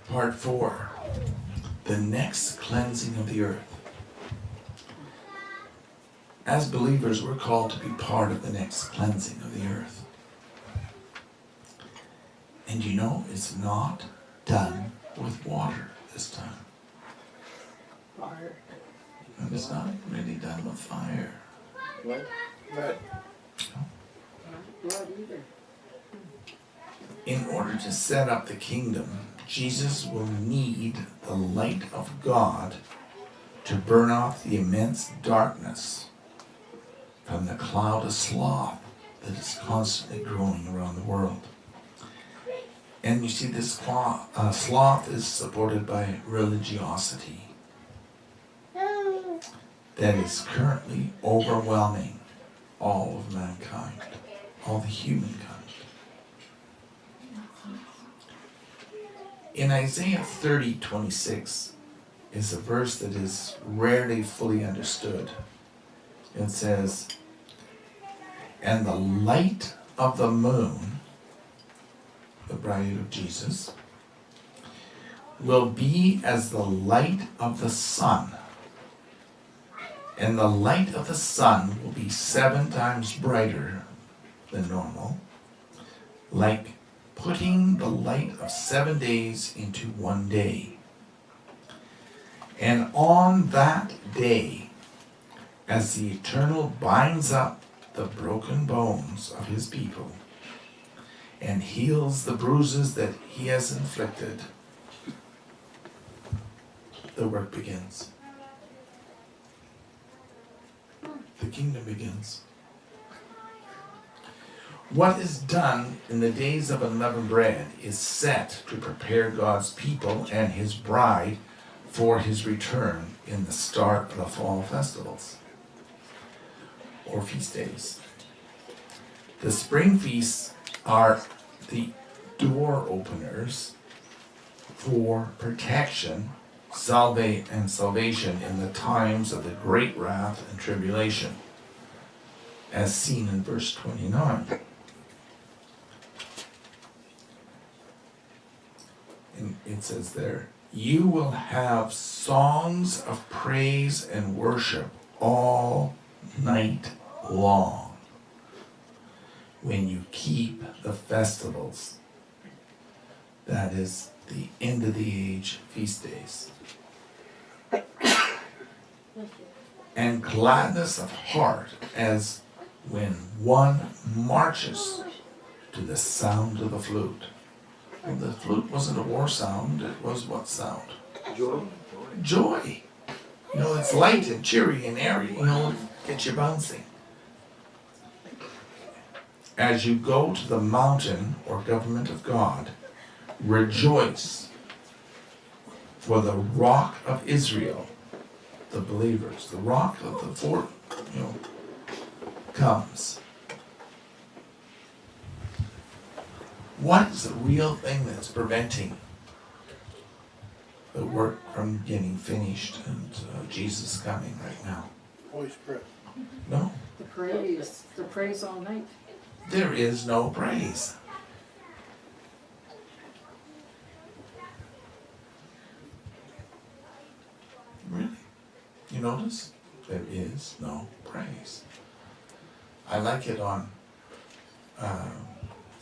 Part 4, the next cleansing of the earth. As believers, we're called to be part of the next cleansing of the earth. And you know, it's not done with water this time. Fire. And it's not really done with fire. What? But Blood either. In order to set up the kingdom, Jesus will need the light of God to burn off the immense darkness from the cloud of sloth that is constantly growing around the world. And you see, this sloth is supported by religiosity that is currently overwhelming all of mankind, all the humankind. In Isaiah 30:26 is a verse that is rarely fully understood. It says, "And the light of the moon," the bride of Jesus, "will be as the light of the sun. And the light of the sun will be 7 times brighter than normal, like putting the light of 7 days into 1 day. And on that day, as the Eternal binds up the broken bones of his people and heals the bruises that he has inflicted, the work begins. The kingdom begins. What is done in the days of unleavened bread is set to prepare God's people and his bride for his return in the start of the fall festivals or feast days. The spring feasts are the door openers for protection, salvation in the times of the great wrath and tribulation, as seen in verse 29. And it says there, "You will have songs of praise and worship all night long when you keep the festivals." That is the end of the age feast days. "And gladness of heart as when one marches to the sound of the flute." And the flute wasn't a war sound, it was what sound? joy. Joy. You know, it's light and cheery and airy, you know, get you bouncing. "As you go to the mountain or government of God, rejoice, for the rock of Israel," the believers, the rock of the fort, comes. What is the real thing that's preventing the work from getting finished and Jesus coming right now? Holy Spirit. No, The praise all night. there is no praise. Really? You notice? There is no praise. I like it on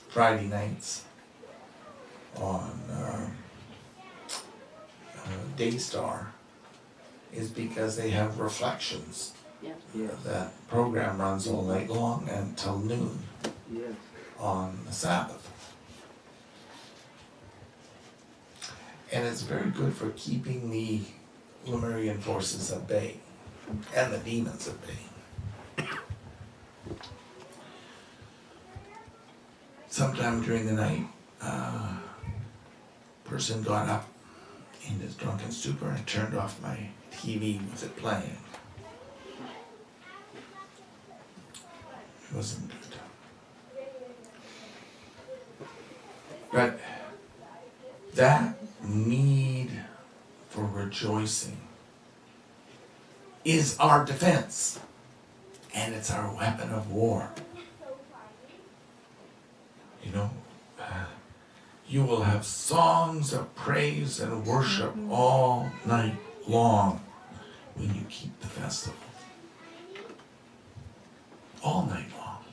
Friday nights on Daystar, is because they have reflections. Yeah. That program runs all night long until noon Yes. on the Sabbath. And it's very good for keeping the Lemurian forces at bay and the demons at bay. Sometime during the night, person got up in his drunken stupor and turned off my TV with it playing. It wasn't good. But that need for rejoicing is our defense, and it's our weapon of war. You know, You will have songs of praise and worship all night long when you keep the festival. All night long.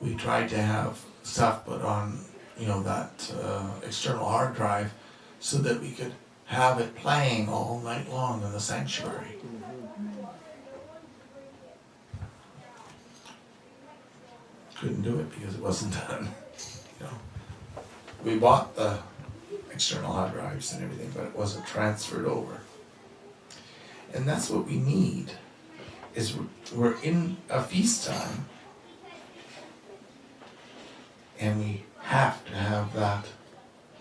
We tried to have stuff put on, that external hard drive so that we could have it playing all night long in the sanctuary. Couldn't do it because it wasn't done. We bought the external hard drives and everything, but it wasn't transferred over. And that's what we need, is we're in a feast time, and we have to have that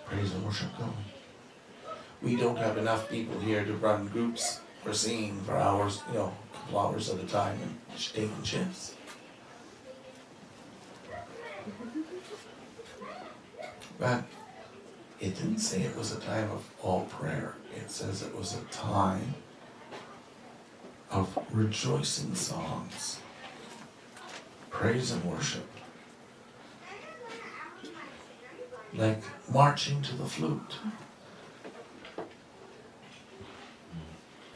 praise and worship going. We don't have enough people here to run groups for singing for hours, a couple hours at a time and taking shifts. But it didn't say it was a time of all prayer. It says it was a time of rejoicing songs, praise and worship. Like marching to the flute.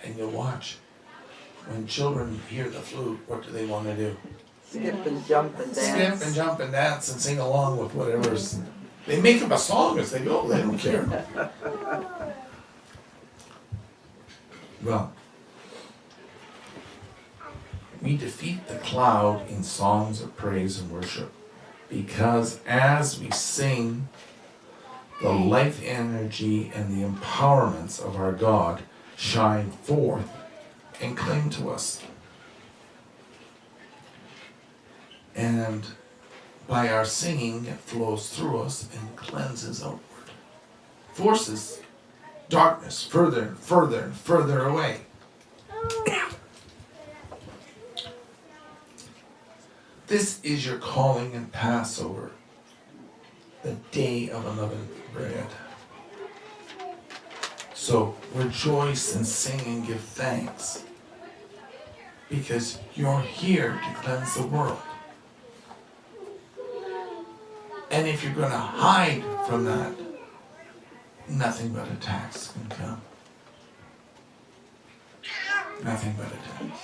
And you watch, when children hear the flute, what do they want to do? Skip and jump and dance. Skip and jump and dance and sing along with whatever's. They make up a song as they go, they don't care. Well, we defeat the cloud in songs of praise and worship, because as we sing, the life energy and the empowerments of our God shine forth and cling to us. And by our singing, it flows through us and cleanses outward. Forces darkness further and further and further away. This is your calling in Passover, the day of unleavened bread. So rejoice and sing and give thanks, because you're here to cleanse the world. And if you're going to hide from that, nothing but attacks can come. Nothing but attacks.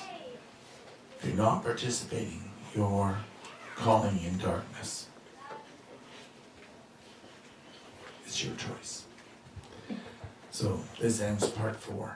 If you're not participating, you're calling in darkness. It's your choice. So this ends part 4.